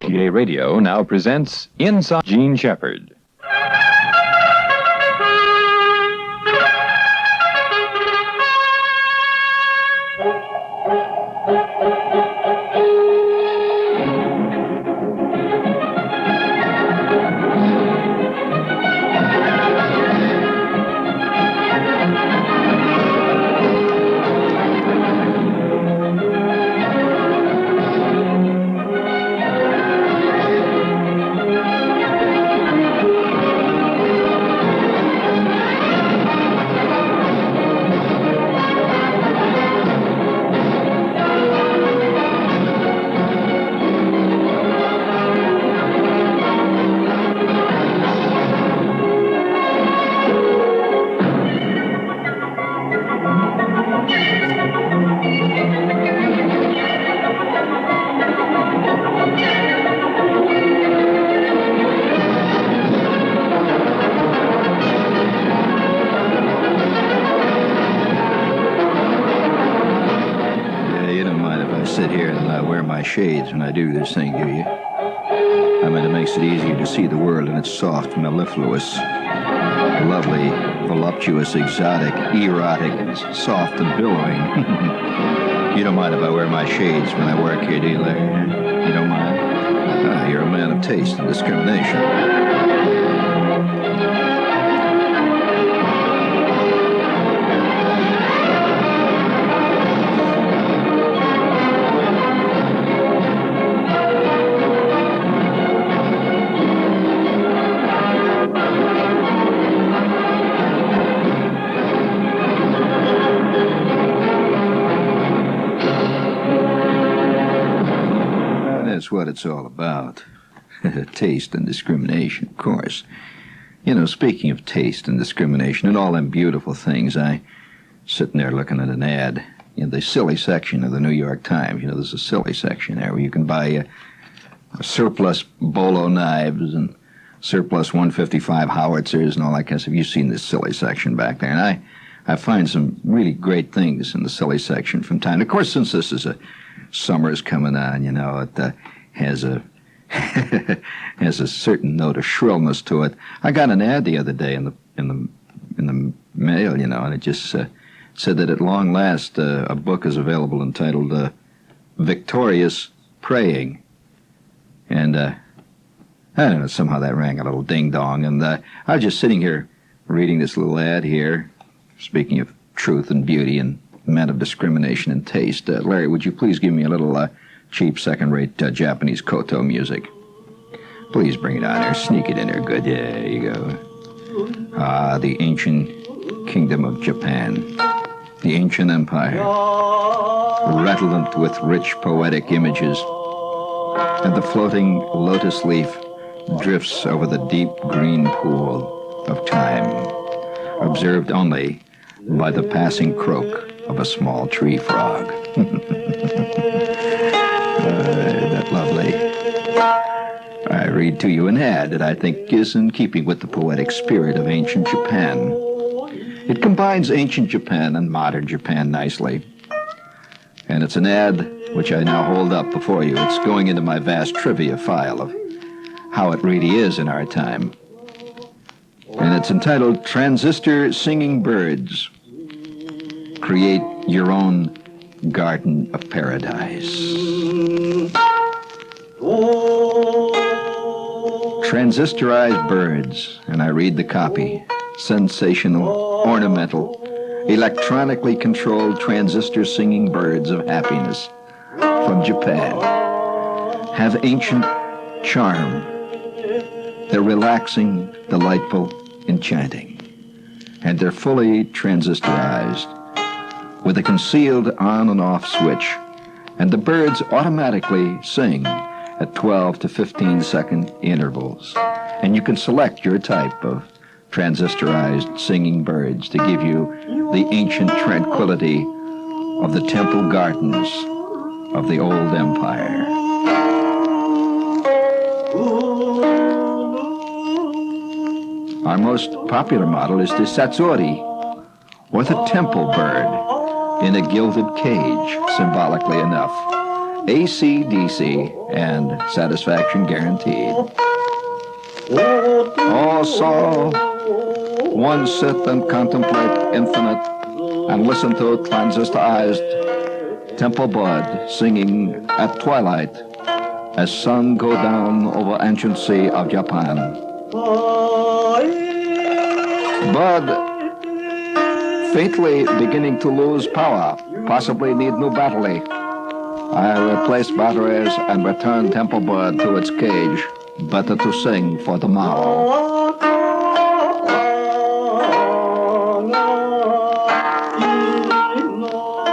PA Radio now presents Inside Gene Shepherd. Sit here and wear my shades when I do this thing, do you? I mean, it makes it easier to see the world in its soft, mellifluous, lovely, voluptuous, exotic, erotic, soft and billowing. You don't mind if I wear my shades when I work here, do you, Larry? You don't mind? Ah, you're a man of taste and discrimination. That's what it's all about. Taste and discrimination, of course. You know, speaking of taste and discrimination and all them beautiful things, I sitting there looking at an ad in the silly section of the New York Times. You know, there's a silly section there where you can buy a surplus bolo knives and surplus 155 howitzers and all that kind of stuff. You've seen this silly section back there. And I find some really great things in the silly section from time. Of course, since this is summer's coming on, you know, it has a has a certain note of shrillness to it. I got an ad the other day in the mail, you know, and it just said that at long last a book is available entitled Victorious Praying. And I don't know, somehow that rang a little ding-dong. And I was just sitting here reading this little ad here, speaking of truth and beauty and men of discrimination and taste. Larry, would you please give me a little cheap second-rate Japanese koto music? Please bring it on there. Sneak it in there good. Yeah, there you go. Ah, the ancient kingdom of Japan. The ancient empire. Redolent with rich poetic images. And the floating lotus leaf drifts over the deep green pool of time, observed only by the passing croak of a small tree frog. That lovely. I read to you an ad that I think is in keeping with the poetic spirit of ancient Japan. It combines ancient Japan and modern Japan nicely. And it's an ad which I now hold up before you. It's going into my vast trivia file of how it really is in our time. And it's entitled Transistor Singing Birds. Create your own garden of paradise. Transistorized birds, and I read the copy. Sensational, ornamental, electronically controlled transistor singing birds of happiness from Japan have ancient charm. They're relaxing, delightful, enchanting, and they're fully transistorized with a concealed on and off switch, and the birds automatically sing at 12 to 15 second intervals. And you can select your type of transistorized singing birds to give you the ancient tranquility of the temple gardens of the old empire. Our most popular model is the Satsuri, or the temple bird, in a gilded cage, symbolically enough. AC/DC and satisfaction guaranteed. Oh, so one sit and contemplate infinite and listen to transistorized temple bud singing at twilight as sun go down over ancient sea of Japan. Bud faintly beginning to lose power, possibly need new battery. I replace batteries and return temple bud to its cage, better to sing for tomorrow.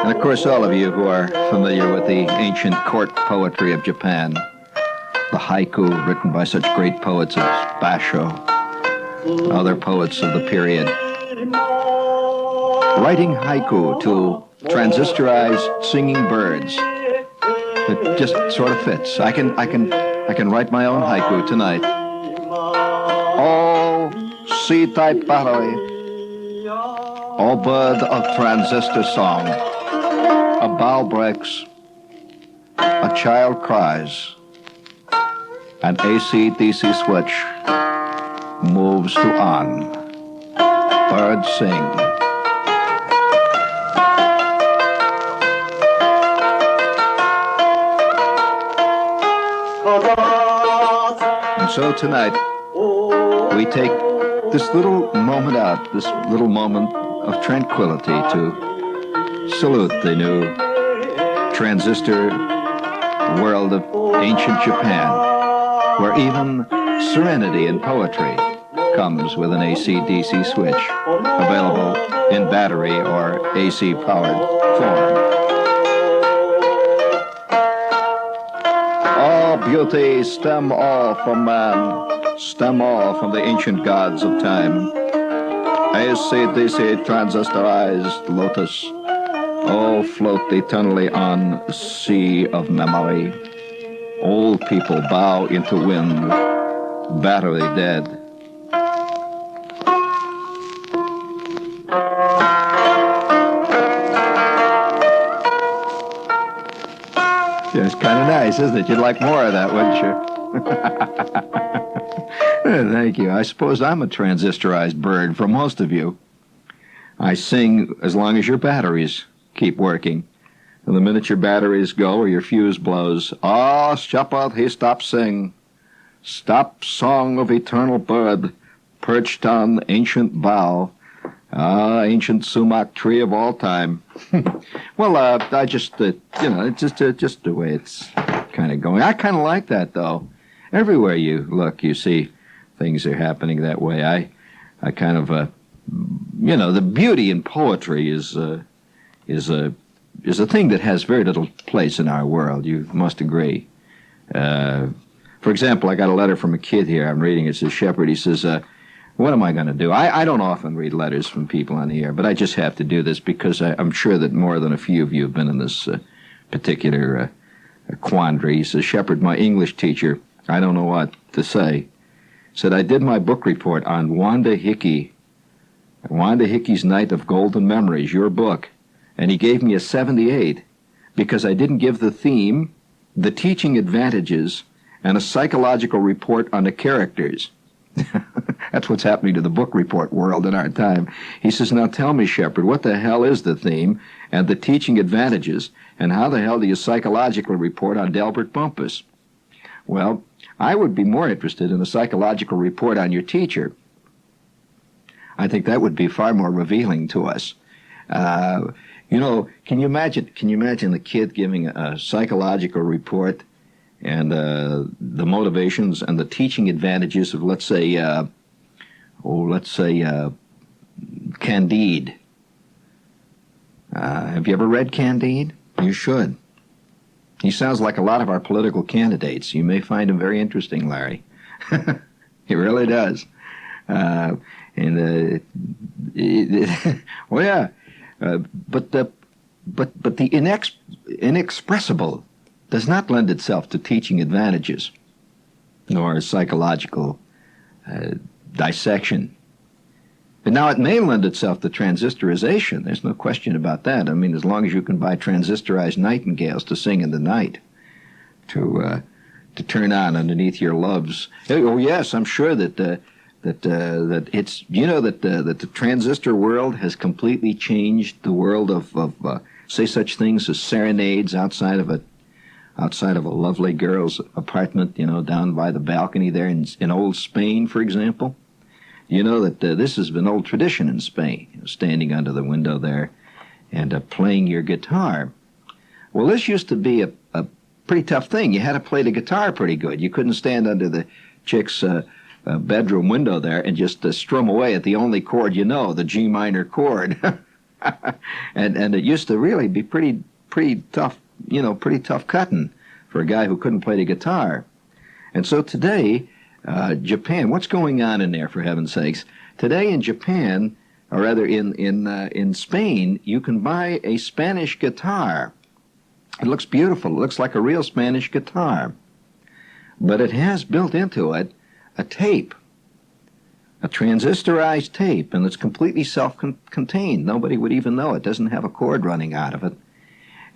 And of course, all of you who are familiar with the ancient court poetry of Japan, the haiku written by such great poets as Basho, other poets of the period, writing haiku to transistorize singing birds. It just sort of fits. I can write my own haiku tonight. Oh, C-type battery, oh bird of transistor song, a bough breaks, a child cries, an AC/DC switch moves to on. Birds sing. And so tonight, we take this little moment out, this little moment of tranquility to salute the new transistor world of ancient Japan, where even serenity in poetry comes with an AC/DC switch, available in battery or AC-powered form. All beauty, stem all from man, stem all from the ancient gods of time. AC/DC transistorized lotus, oh, float eternally on a sea of memory. Old people bow into wind, battery dead. Yeah, it's kind of nice, isn't it? You'd like more of that, wouldn't you? Thank you. I suppose I'm a transistorized bird for most of you. I sing as long as your batteries keep working. And the minute your batteries go or your fuse blows, ah, shepherd, he stops sing. Stop song of eternal bird, perched on ancient bough. Ah, ancient sumac tree of all time. Well, I just, it's just the way it's kind of going. I kind of like that, though. Everywhere you look, you see things are happening that way. I kind of, the beauty in poetry is a thing that has very little place in our world. You must agree. For example, I got a letter from a kid here. I'm reading it. It says, Shepherd, he says, what am I going to do? I don't often read letters from people on the air, but I just have to do this because I'm sure that more than a few of you have been in this particular quandary. He says, Shepherd, my English teacher, I don't know what to say, said I did my book report on Wanda Hickey's Night of Golden Memories, your book, and he gave me a 78 because I didn't give the theme, the teaching advantages, and a psychological report on the characters. That's what's happening to the book report world in our time. He says, now tell me, Shepherd, what the hell is the theme and the teaching advantages, and how the hell do you psychologically report on Delbert Bumpus? Well, I would be more interested in a psychological report on your teacher. I think that would be far more revealing to us. Can you imagine the kid giving a psychological report and the motivations and the teaching advantages of, let's say Candide. Have you ever read Candide? You should. He sounds like a lot of our political candidates. You may find him very interesting, Larry. He really does. But the inexpressible does not lend itself to teaching advantages, nor psychological dissection. And now it may lend itself to transistorization. There's no question about that. I mean, as long as you can buy transistorized nightingales to sing in the night, to turn on underneath your loves. Oh yes, I'm sure that it's, you know, that the transistor world has completely changed the world of say such things as serenades outside of a lovely girl's apartment, you know, down by the balcony there in old Spain, for example. You know that this has been old tradition in Spain, you know, standing under the window there and playing your guitar. Well, this used to be a pretty tough thing. You had to play the guitar pretty good. You couldn't stand under the chick's bedroom window there and just strum away at the only chord you know, the G minor chord. and it used to really be pretty tough, you know, pretty tough cutting for a guy who couldn't play the guitar. And so today, Japan, what's going on in there, for heaven's sakes? Today in Japan, or rather in Spain, you can buy a Spanish guitar. It looks beautiful. It looks like a real Spanish guitar. But it has built into it a tape, a transistorized tape, and it's completely self-contained. Nobody would even know. It doesn't have a cord running out of it.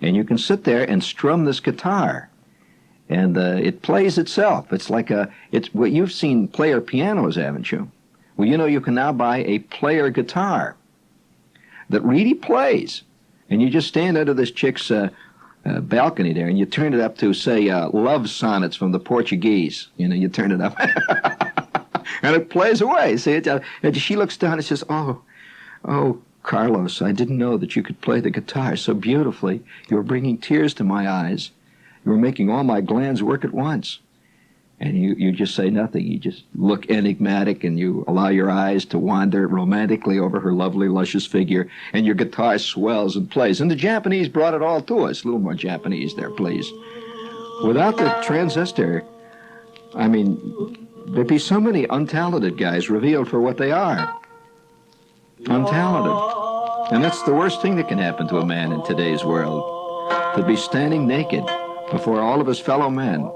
And you can sit there and strum this guitar, and it plays itself. It's like it's what you've seen player pianos, haven't you? Well, you know, you can now buy a player guitar that really plays, and you just stand under this chick's balcony there, and you turn it up to, say, love sonnets from the Portuguese. You know, you turn it up, and it plays away. See, and she looks down and says, "Oh, Carlos, I didn't know that you could play the guitar so beautifully. You were bringing tears to my eyes. You were making all my glands work at once." And you just say nothing. You just look enigmatic, and you allow your eyes to wander romantically over her lovely, luscious figure, and your guitar swells and plays. And the Japanese brought it all to us. A little more Japanese there, please. Without the transistor, I mean, there'd be so many untalented guys revealed for what they are. Untalented. And that's the worst thing that can happen to a man in today's world. To be standing naked before all of his fellow men.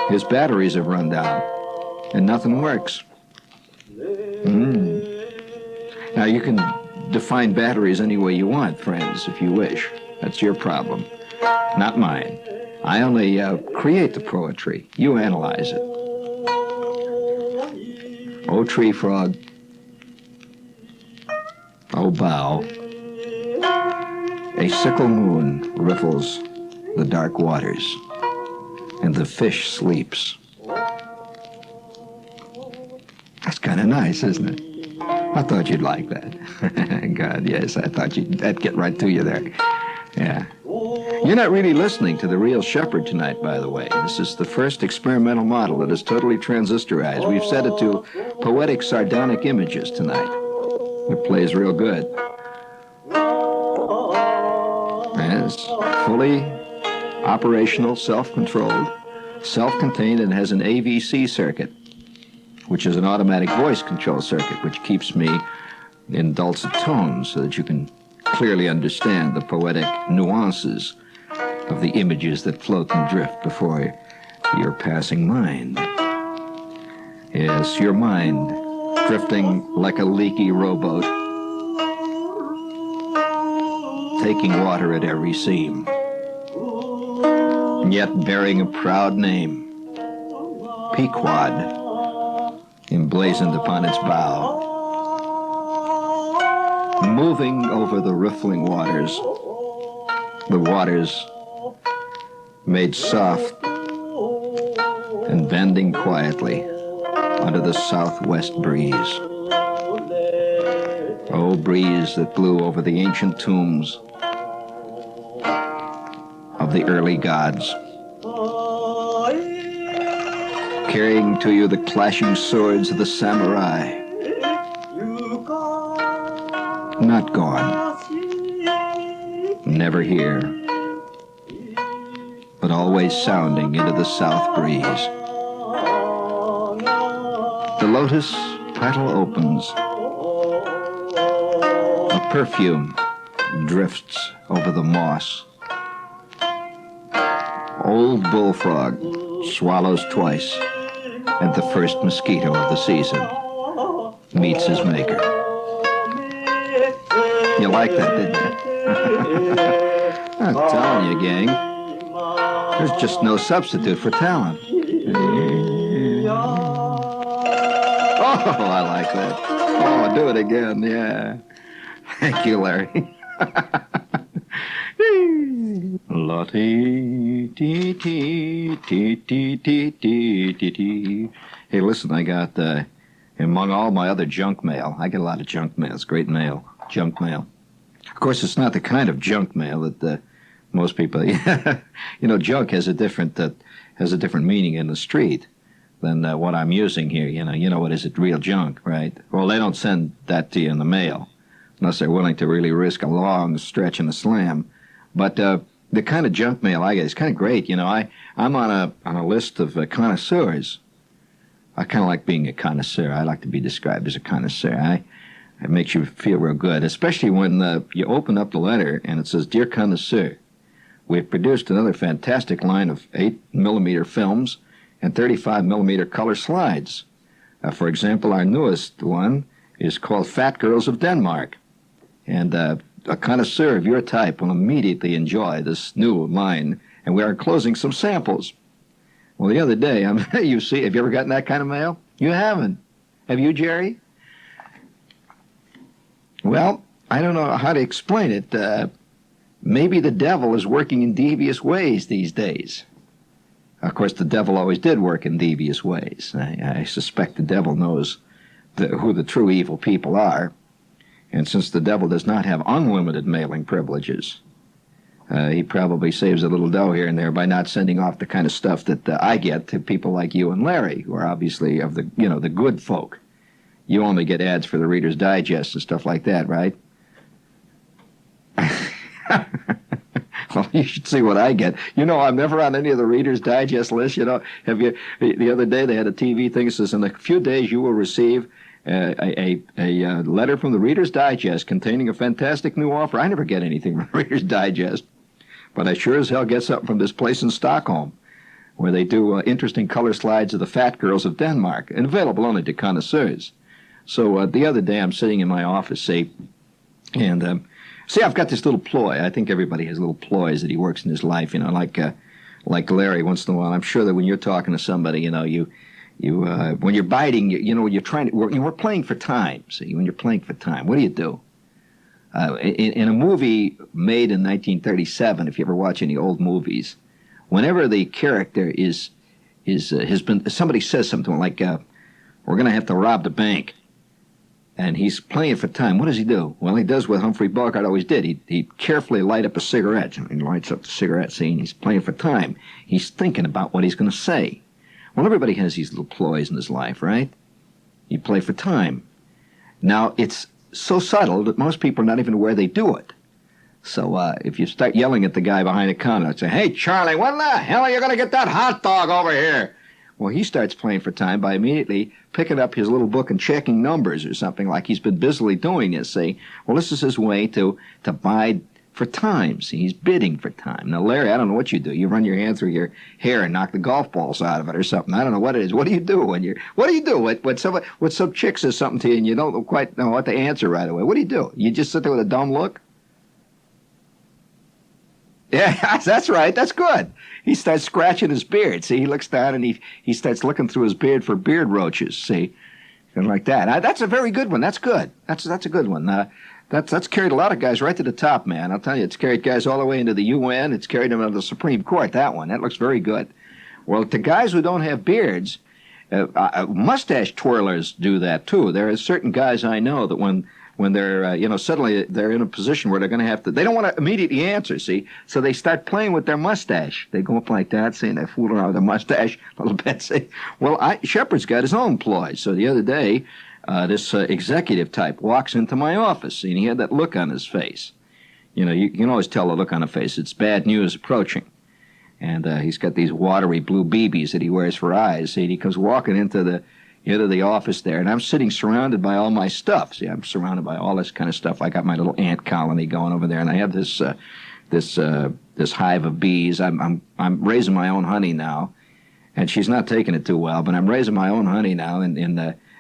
His batteries have run down, and nothing works. Now, you can define batteries any way you want, friends, if you wish. That's your problem, not mine. I only create the poetry. You analyze it. Oh, tree frog. Oh, bough. A sickle moon riffles the dark waters, and the fish sleeps. That's kind of nice, isn't it? I thought you'd like that. God, yes, I thought that'd get right to you there. Yeah. You're not really listening to the real shepherd tonight, by the way. This is the first experimental model that is totally transistorized. We've set it to poetic, sardonic images tonight. It plays real good. And it's fully operational, self-controlled, self-contained, and has an AVC circuit, which is an automatic voice control circuit, which keeps me in dulcet tones so that you can clearly understand the poetic nuances of the images that float and drift before your passing mind. Yes, your mind drifting like a leaky rowboat, taking water at every seam, and yet bearing a proud name, Pequod, emblazoned upon its bow, moving over the riffling waters, the waters made soft and bending quietly under the southwest breeze. Oh, breeze that blew over the ancient tombs of the early gods, carrying to you the clashing swords of the samurai. Not gone, never here, but always sounding into the south breeze. The lotus petal opens. A perfume drifts over the moss. Old bullfrog swallows twice, and the first mosquito of the season meets his maker. You like that, didn't you? I'm telling you, gang. There's just no substitute for talent. Oh, I like that. Oh, do it again, yeah. Thank you, Larry. Lottie, tee, tee, tee, tee, tee, tee, tee, tee. Hey, listen, I got, among all my other junk mail, I get a lot of junk mail. It's great mail, junk mail. Of course, it's not the kind of junk mail that most people, junk has a different meaning in the street than what I'm using here. You know what is it? Real junk, right? Well, they don't send that to you in the mail unless they're willing to really risk a long stretch and a slam. But the kind of junk mail I get is kind of great. I'm on a list of connoisseurs. I kind of like being a connoisseur. I like to be described as a connoisseur. It makes you feel real good, especially when you open up the letter and it says, "Dear Connoisseur, we've produced another fantastic line of 8mm films and 35mm color slides. For example, our newest one is called Fat Girls of Denmark. And a connoisseur of your type will immediately enjoy this new line, and we are enclosing some samples." Well, the other day, have you ever gotten that kind of mail? You haven't. Have you, Jerry? Well, I don't know how to explain it. Maybe the devil is working in devious ways these days. Of course, the devil always did work in devious ways. I suspect the devil knows who the true evil people are. And since the devil does not have unlimited mailing privileges, he probably saves a little dough here and there by not sending off the kind of stuff that I get to people like you and Larry, who are obviously of the good folk. You only get ads for the Reader's Digest and stuff like that, right? Well, you should see what I get. I'm never on any of the Reader's Digest lists. Have you? The other day they had a TV thing that says, "In a few days you will receive a letter from the Reader's Digest containing a fantastic new offer." I never get anything from Reader's Digest, but I sure as hell get something from this place in Stockholm, where they do interesting color slides of the Fat Girls of Denmark, and available only to connoisseurs. So the other day I'm sitting in my office, and I've got this little ploy. I think everybody has little ploys that he works in his life, like Larry once in a while. I'm sure that when you're talking to somebody, when you're biting, we're playing for time. See, when you're playing for time, what do you do? In a movie made in 1937, if you ever watch any old movies, whenever the character somebody says something like, "We're going to have to rob the bank," and he's playing for time, what does he do? Well, he does what Humphrey Bogart always did. He'd carefully light up a cigarette. He lights up the cigarette scene. He's playing for time. He's thinking about what he's going to say. Well, everybody has these little ploys in his life, right? You play for time. Now, it's so subtle that most people are not even aware they do it. So if you start yelling at the guy behind the counter and say, "Hey, Charlie, when the hell are you going to get that hot dog over here?" Well, he starts playing for time by immediately picking up his little book and checking numbers or something, like he's been busily doing this. Say, well, this is his way to buy for time. See, he's bidding for time. Now, Larry, I don't know what you do. You run your hand through your hair and knock the golf balls out of it or something. I don't know what it is. What do you do when some chick says something to you and you don't quite know what to answer right away? What do? You just sit there with a dumb look? Yeah, that's right. That's good. He starts scratching his beard. See, he looks down and he starts looking through his beard for beard roaches. See, and like that. That's a very good one. That's good. That's a good one. That's carried a lot of guys right to the top, man. I'll tell you, it's carried guys all the way into the UN. It's carried them into the Supreme Court. That one. That looks very good. Well, to guys who don't have beards, mustache twirlers do that too. There are certain guys I know that when they're, suddenly they're in a position where they're going to have to, they don't want to immediately answer, see? So they start playing with their mustache. They go up like that, see, and they fool around with their mustache a little bit, see? Well, Shepard's got his own ploy. So the other day, this executive type walks into my office, and he had that look on his face. You can always tell the look on a face. It's bad news approaching. And he's got these watery blue BBs that he wears for eyes, see? And he comes walking into the office there, and I'm sitting surrounded by all my stuff. See, I'm surrounded by all this kind of stuff. I got my little ant colony going over there, and I have this hive of bees. I'm raising my own honey now, and she's not taking it too well. But I'm raising my own honey now in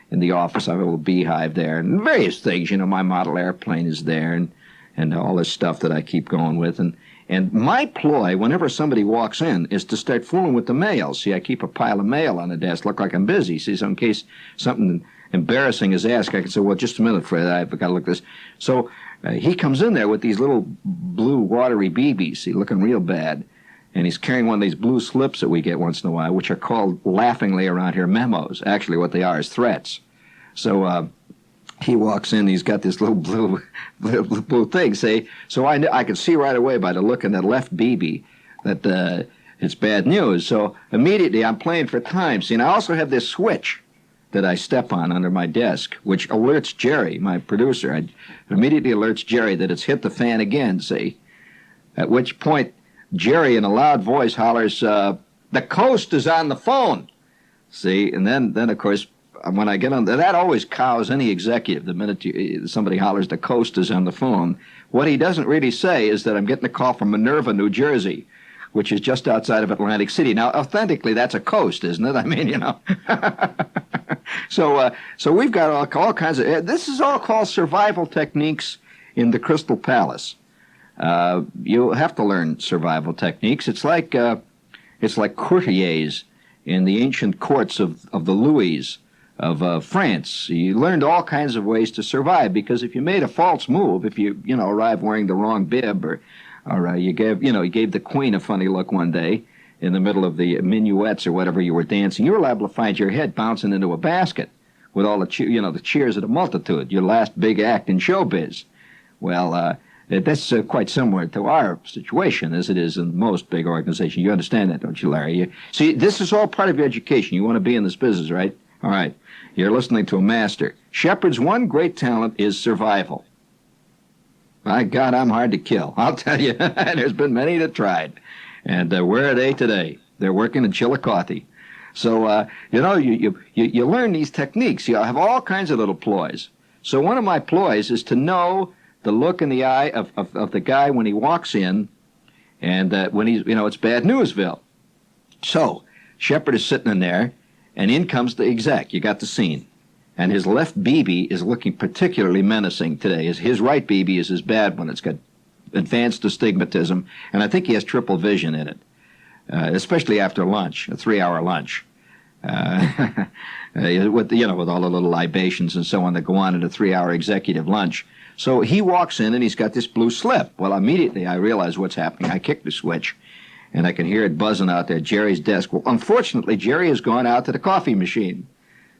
the office. I have a little beehive there, and various things. My model airplane is there, and all this stuff that I keep going with, and And my ploy, whenever somebody walks in, is to start fooling with the mail. See, I keep a pile of mail on the desk, look like I'm busy. See, so in case something embarrassing is asked, I can say, well, just a minute, Fred, I've got to look at this. So he comes in there with these little blue watery BBs, see, looking real bad. And he's carrying one of these blue slips that we get once in a while, which are called laughingly around here memos. Actually, what they are is threats. So he walks in, he's got this little blue thing, see. So I could see right away by the look in that left BB that it's bad news. So immediately I'm playing for time. See, and I also have this switch that I step on under my desk, which alerts Jerry, my producer. It immediately alerts Jerry that it's hit the fan again, see. At which point, Jerry, in a loud voice, hollers, the coast is on the phone. See, and then of course, when I get on, that always cows any executive the minute somebody hollers, the coast is on the phone. What he doesn't really say is that I'm getting a call from Minerva, New Jersey, which is just outside of Atlantic City. Now, authentically, that's a coast, isn't it? I mean, you know. So we've got all kinds of, this is all called survival techniques in the Crystal Palace. You have to learn survival techniques. It's like courtiers in the ancient courts of the Louis of France. You learned all kinds of ways to survive, because if you made a false move, if you arrived wearing the wrong bib, or you gave the queen a funny look one day in the middle of the minuets or whatever you were dancing, you were liable to find your head bouncing into a basket with all the the cheers of the multitude. Your last big act in showbiz. Well. That's quite similar to our situation, as it is in most big organizations. You understand that, don't you, Larry? See, this is all part of your education. You want to be in this business, right? All right. You're listening to a master. Shepard's one great talent is survival. My God, I'm hard to kill. I'll tell you. There's been many that tried. And where are they today? They're working in Chillicothe. So, you learn these techniques. You have all kinds of little ploys. So one of my ploys is to know the look in the eye of the guy when he walks in, and when he's, it's bad newsville. So Shepard is sitting in there, and in comes the exec. You got the scene. And his left BB is looking particularly menacing today. His right BB is his bad one. It's got advanced astigmatism, and I think he has triple vision in it, especially after lunch, a 3-hour lunch. With all the little libations and so on that go on at a 3-hour executive lunch. So he walks in and he's got this blue slip. Well, immediately I realize what's happening. I kick the switch and I can hear it buzzing out there at Jerry's desk. Well, unfortunately, Jerry has gone out to the coffee machine.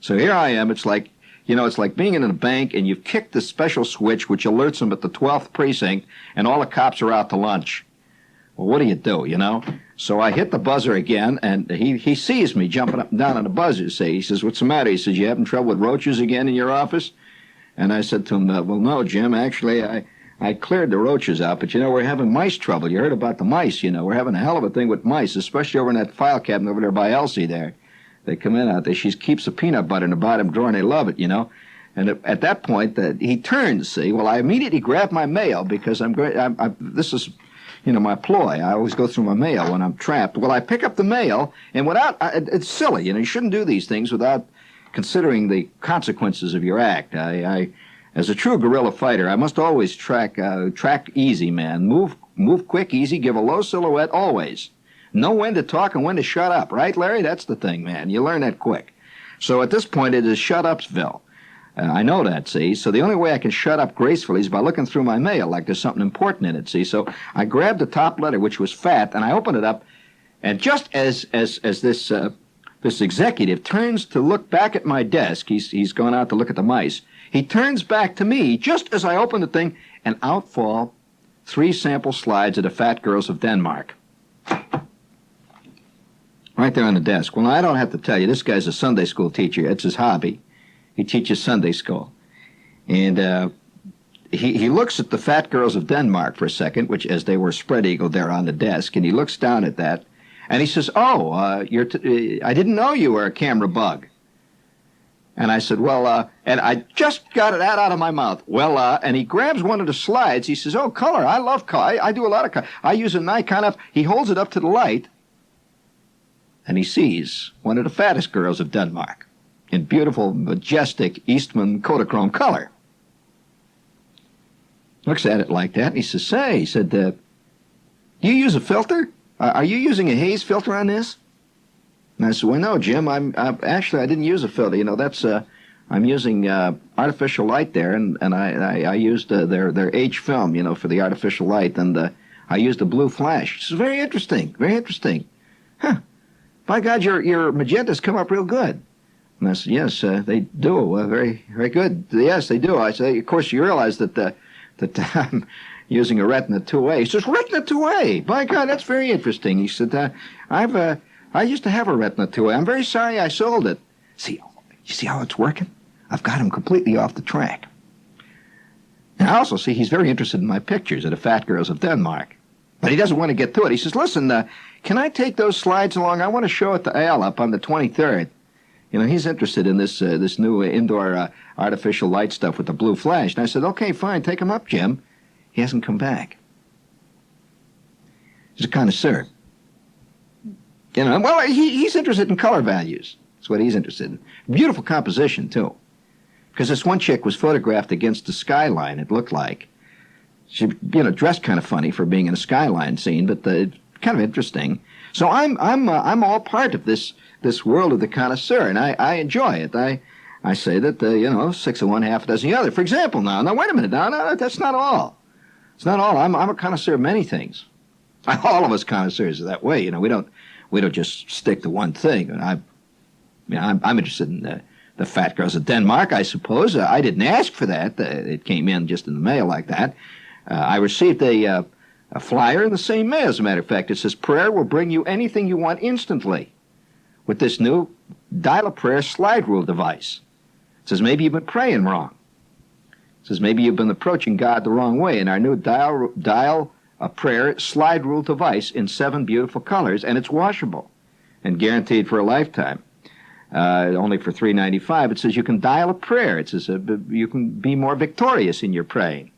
So here I am. It's like, it's like being in a bank and you've kicked the special switch which alerts them at the 12th precinct and all the cops are out to lunch. Well, what do? So I hit the buzzer again, and he sees me jumping up and down on the buzzer. He says, what's the matter? He says, you having trouble with roaches again in your office? And I said to him, well, no, Jim, actually, I cleared the roaches out, but, we're having mice trouble. You heard about the mice, We're having a hell of a thing with mice, especially over in that file cabinet over there by Elsie there. They come in out there. She keeps the peanut butter in the bottom drawer, and they love it, And at that point, he turns, see. Well, I immediately grab my mail because this is, my ploy. I always go through my mail when I'm trapped. Well, I pick up the mail, and it's silly, you shouldn't do these things without considering the consequences of your act. I as a true guerrilla fighter, I must always track easy, man. Move quick, easy, give a low silhouette always. Know when to talk and when to shut up, right, Larry? That's the thing, man. You learn that quick. So at this point, it is shut-upsville. I know that, see? So the only way I can shut up gracefully is by looking through my mail like there's something important in it, see? So I grabbed the top letter, which was fat, and I opened it up, and just as this executive turns to look back at my desk, he's gone out to look at the mice, he turns back to me just as I open the thing, and out fall 3 sample slides of the Fat Girls of Denmark. Right there on the desk. Well, I don't have to tell you, this guy's a Sunday school teacher. It's his hobby. He teaches Sunday school. And he looks at the Fat Girls of Denmark for a second, which as they were spread-eagled there on the desk, and he looks down at that, and he says, I didn't know you were a camera bug. And I said, well, and I just got that out of my mouth. Well, and he grabs one of the slides. He says, oh, color. I love color. I do a lot of color. I use a Nikon. He holds it up to the light, and he sees one of the fattest girls of Denmark in beautiful, majestic Eastman Kodachrome color. Looks at it like that, and he says, say, he said, Do you use a filter? Are you using a haze filter on this? And I said, well, no, Jim, actually, I didn't use a filter. You know, that's, I'm using artificial light there, and I used their H film, you know, for the artificial light, and I used a blue flash. This is very interesting, very interesting. Huh. By God, your magentas come up real good. And I said, yes, they do, very, very good. Yes, they do. I said, of course, you realize that I'm using a Retina 2A. He says, Retina 2A? By God, that's very interesting. He said, I used to have a Retina 2A. I'm very sorry I sold it. See, you see how it's working? I've got him completely off the track. And I also see he's very interested in my pictures of the fat girls of Denmark. But he doesn't want to get to it. He says, listen, can I take those slides along? I want to show it to Al up on the 23rd. You know, he's interested in this new indoor artificial light stuff with the blue flash. And I said, okay, fine, take him up, Jim. He hasn't come back. He's a connoisseur. You know, well, he's interested in color values. That's what he's interested in. Beautiful composition, too. Because this one chick was photographed against the skyline, it looked like. She, you know, dressed kind of funny for being in a skyline scene, but kind of interesting. So I'm all part of this world of the connoisseur, and I enjoy it. I say that, you know, 6 of one, half a dozen of the other. For example, now wait a minute, no, that's not all. It's not all. I'm a connoisseur of many things. All of us connoisseurs are that way. You know, we don't just stick to one thing. And I'm interested in the fat girls of Denmark, I suppose. I didn't ask for that. It came in just in the mail like that. I received a flyer in the same mail, as a matter of fact. It says, prayer will bring you anything you want instantly with this new dial-a-prayer slide rule device. It says, maybe you've been praying wrong. It says, maybe you've been approaching God the wrong way. And our new dial-a-prayer slide rule device in 7 beautiful colors, and it's washable and guaranteed for a lifetime. Only for $3.95. It says you can dial a prayer. It says you can be more victorious in your praying.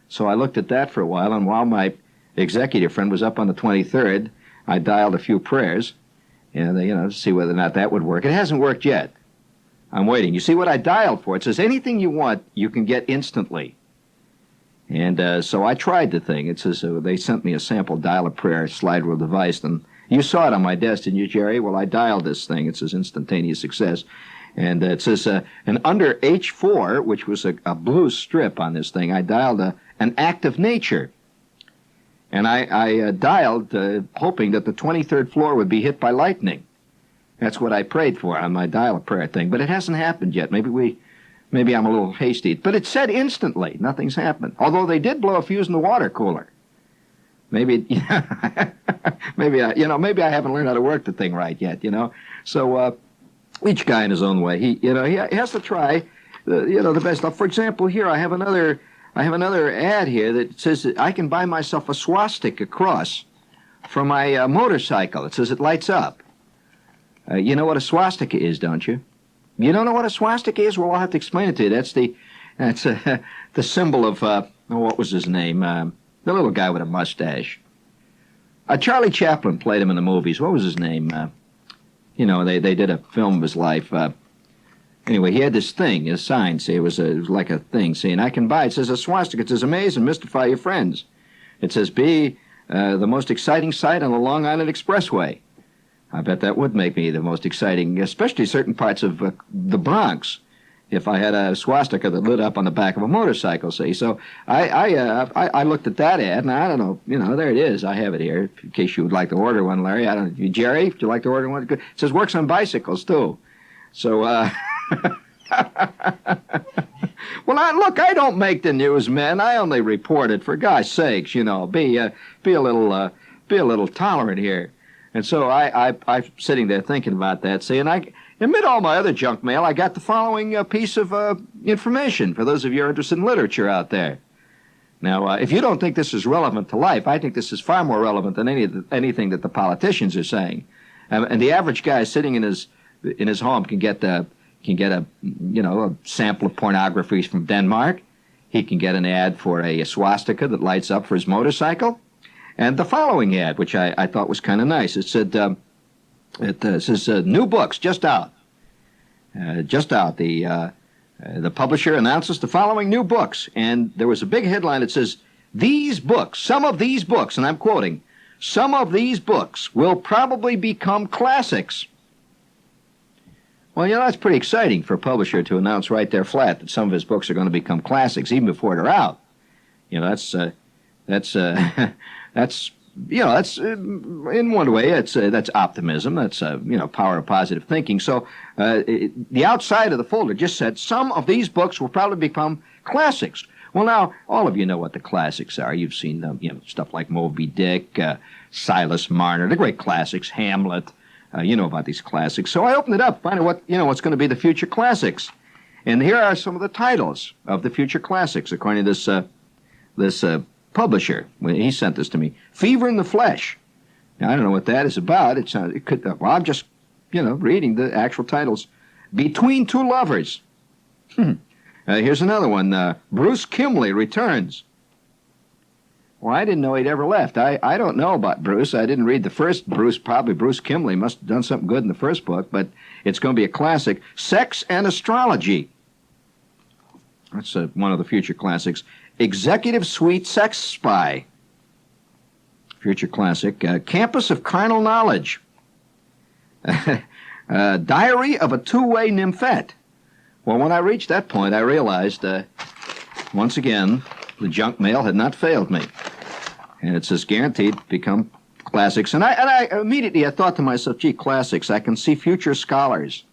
So I looked at that for a while, and while my executive friend was up on the 23rd, I dialed a few prayers, and to see whether or not that would work. It hasn't worked yet. I'm waiting. You see what I dialed for? It says anything you want, you can get instantly. And so I tried the thing. It says they sent me a sample dial-a-prayer slide rule device, and you saw it on my desk, didn't you, Jerry? Well, I dialed this thing. It says instantaneous success. And it says an under H4, which was a blue strip on this thing, I dialed an act of nature. And I dialed hoping that the 23rd floor would be hit by lightning. That's what I prayed for on my dial-a-prayer thing. But it hasn't happened yet. Maybe I'm a little hasty. But it said instantly. Nothing's happened. Although they did blow a fuse in the water cooler. Maybe I haven't learned how to work the thing right yet, you know. So each guy in his own way, he has to try, the best stuff. For example, here I have another ad here that says that I can buy myself a swastika cross for my motorcycle. It says it lights up. You know what a swastika is, don't you? You don't know what a swastika is? Well, I'll have to explain it to you. That's the symbol of what was his name? The little guy with a mustache. Charlie Chaplin played him in the movies. What was his name? They did a film of his life. Anyway, he had this thing, a sign, see, it was like a thing, see, and I can buy it. It says a swastika. It says amaze and mystify your friends. It says be the most exciting sight on the Long Island Expressway. I bet that would make me the most exciting, especially certain parts of the Bronx, if I had a swastika that lit up on the back of a motorcycle, see. So I looked at that ad, and I don't know, there it is. I have it here, in case you would like to order one, Larry. I don't know, Jerry, would you like to order one? It says works on bicycles, too. So, well, look, I don't make the news, man. I only report it, for God's sakes, be a little tolerant here. And so I'm sitting there thinking about that, see, and amid all my other junk mail, I got the following piece of information for those of you who are interested in literature out there. Now, if you don't think this is relevant to life, I think this is far more relevant than anything that the politicians are saying. And the average guy sitting in his home can get a sample of pornography from Denmark. He can get an ad for a swastika that lights up for his motorcycle. And the following ad, which I thought was kind of nice, it said, it says new books just out. The publisher announces the following new books, and there was a big headline that says, these books, some of these books, and I'm quoting, some of these books will probably become classics. Well, you know, that's pretty exciting for a publisher to announce right there flat that some of his books are going to become classics even before they're out. You know, that's you know, that's in one way, that's optimism. That's you know, power of positive thinking. So the outside of the folder just said some of these books will probably become classics. Well, now all of you know what the classics are. You've seen them, you know, stuff like Moby Dick, Silas Marner, the great classics, Hamlet. You know about these classics. So I opened it up, find out what, you know, what's going to be the future classics. And here are some of the titles of the future classics, according to this publisher. When he sent this to me. Fever in the Flesh. Now, I don't know what that is about. It could. Well, I'm just, you know, reading the actual titles. Between Two Lovers. Here's another one. Bruce Kimley Returns. Well, I didn't know he'd ever left. I don't know about Bruce. I didn't read the first Bruce. Probably Bruce Kimley must have done something good in the first book, but it's going to be a classic. Sex and Astrology. That's one of the future classics. Executive Suite Sex Spy. Future classic. Campus of Carnal Knowledge. Diary of a Two-Way Nymphette. Well, when I reached that point, I realized, once again, the junk mail had not failed me. And it says guaranteed become classics. And I immediately thought to myself, gee, classics, I can see future scholars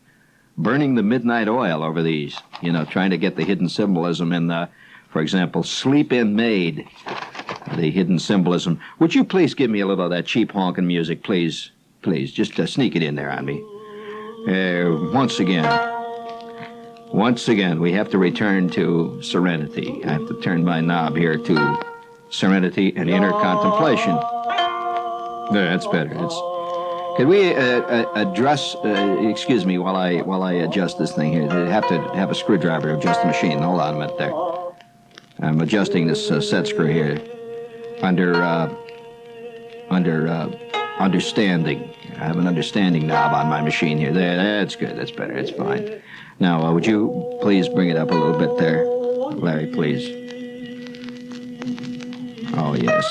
burning the midnight oil over these, you know, trying to get the hidden symbolism in, for example, Sleep In Maid, the hidden symbolism. Would you please give me a little of that cheap honking music, please? Please, just sneak it in there on me. Once again, we have to return to Serenity. I have to turn my knob here to Serenity and Inner Contemplation. There, that's better. Can we address? Excuse me, while I adjust this thing here. I have to have a screwdriver to adjust the machine. Hold on a minute there. I'm adjusting this set screw here under understanding. I have an understanding knob on my machine here. There, that's good. That's better. It's fine. Now, would you please bring it up a little bit there, Larry, please? Oh, yes.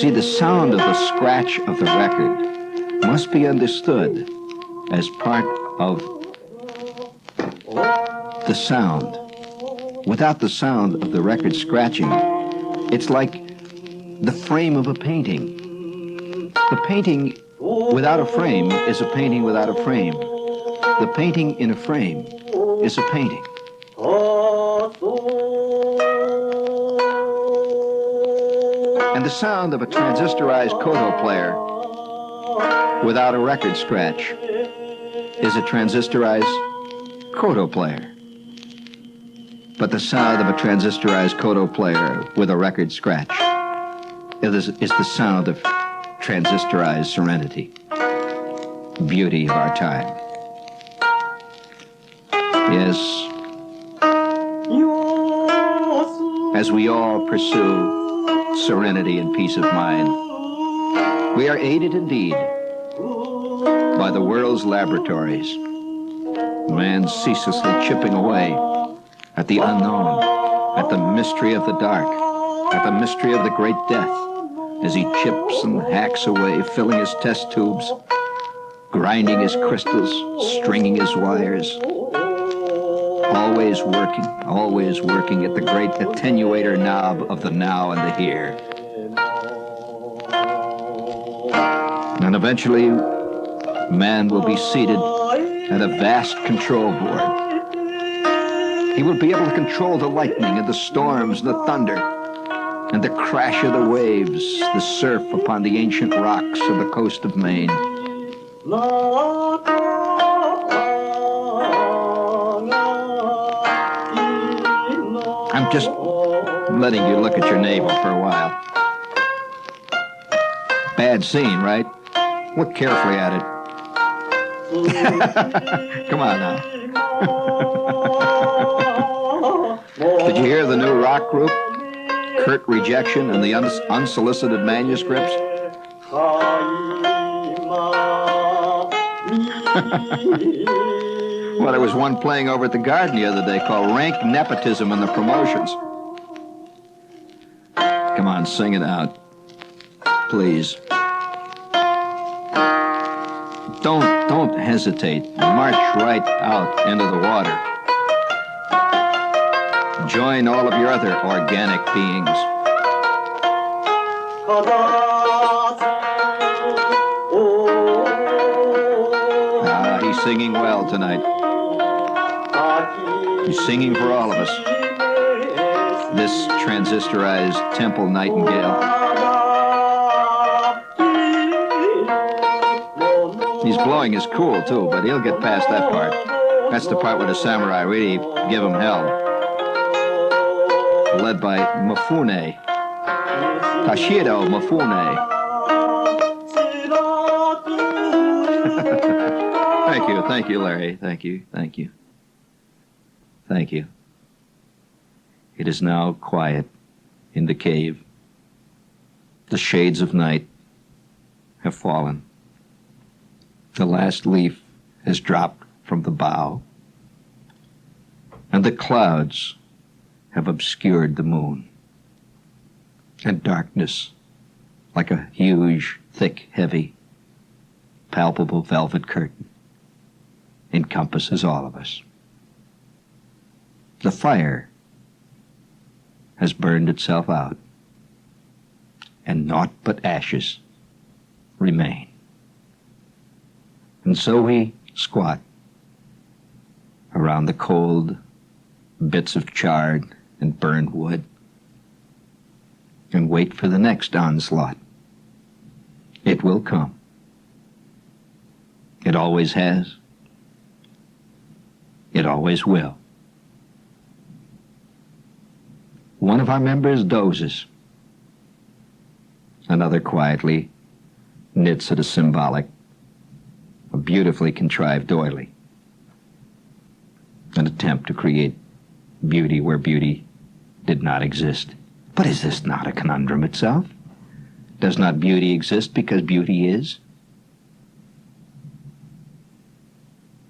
See, the sound of the scratch of the record must be understood as part of the sound. Without the sound of the record scratching, it's like the frame of a painting. The painting without a frame is a painting without a frame. The painting in a frame is a painting. And the sound of a transistorized koto player without a record scratch is a transistorized koto player. But the sound of a transistorized koto player with a record scratch is the sound of transistorized serenity, beauty of our time. Yes, as we all pursue serenity and peace of mind, we are aided indeed by the world's laboratories. Man ceaselessly chipping away at the unknown, at the mystery of the dark, at the mystery of the great death, as he chips and hacks away, filling his test tubes, grinding his crystals, stringing his wires, always working at the great attenuator knob of the now and the here. And eventually, man will be seated at a vast control board. He will be able to control the lightning and the storms and the thunder and the crash of the waves, the surf upon the ancient rocks of the coast of Maine. I'm just letting you look at your navel for a while. Bad scene, right? Look carefully at it. Come on now. Did you hear the new rock group? Curt Rejection and the unsolicited manuscripts? Well, there was one playing over at the Garden the other day called Rank Nepotism in the Promotions. Come on, sing it out. please. Don't hesitate. March right out into the water. Join all of your other organic beings. He's singing well tonight. He's singing for all of us. This transistorized temple nightingale. He's blowing his cool, too, but he'll get past that part. That's the part where the samurai really give him hell. Led by Mifune. Tashido Mifune. Thank you, Larry. Thank you. It is now quiet in the cave. The shades of night have fallen. The last leaf has dropped from the bough, and the clouds have obscured the moon. And darkness, like a huge, thick, heavy, palpable velvet curtain, encompasses all of us. The fire has burned itself out, and naught but ashes remain. And so we squat around the cold bits of charred and burned wood and wait for the next onslaught. It will come. It always has. It always will. One of our members dozes. Another quietly knits at a symbolic, a beautifully contrived doily. An attempt to create beauty where beauty did not exist. But is this not a conundrum itself? Does not beauty exist because beauty is?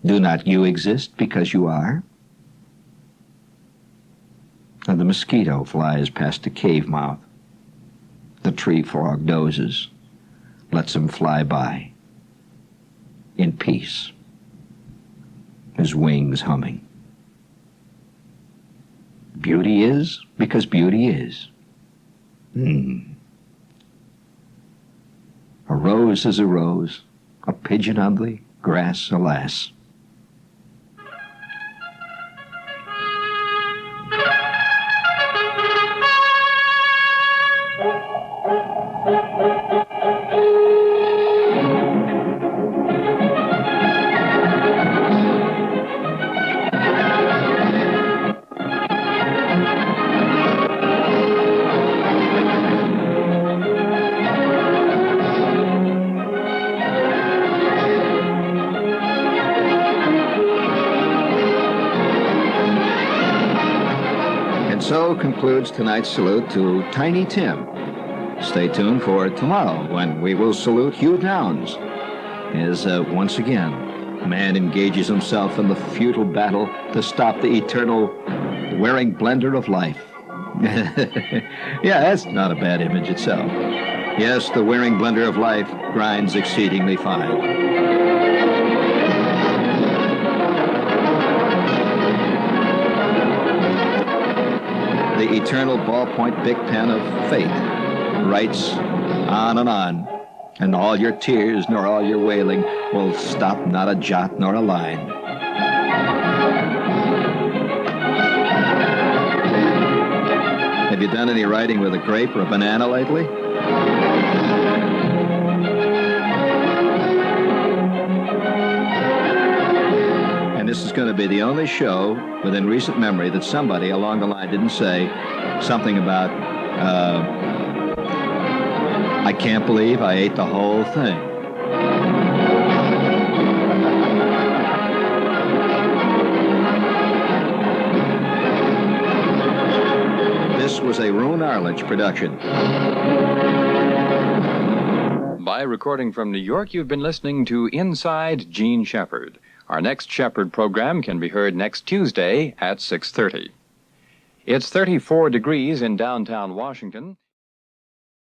Do not you exist because you are? And the mosquito flies past the cave mouth. The tree frog dozes, lets him fly by in peace, his wings humming. Beauty is because beauty is. A rose is a rose, a pigeon on the grass, alas. So concludes tonight's salute to Tiny Tim. Stay tuned for tomorrow when we will salute Hugh Downs as once again man engages himself in the futile battle to stop the eternal wearing blender of life. Yeah, that's not a bad image itself. Yes, the wearing blender of life grinds exceedingly fine. The eternal ballpoint big pen of fate writes on, and all your tears nor all your wailing will stop not a jot nor a line. Have you done any writing with a grape or a banana lately? This is going to be the only show within recent memory that somebody along the line didn't say something about, I can't believe I ate the whole thing. This was a Roone Arledge production. By recording from New York, you've been listening to Inside Gene Shepherd. Our next Shepherd program can be heard next Tuesday at 6:30. It's 34 degrees in downtown Washington.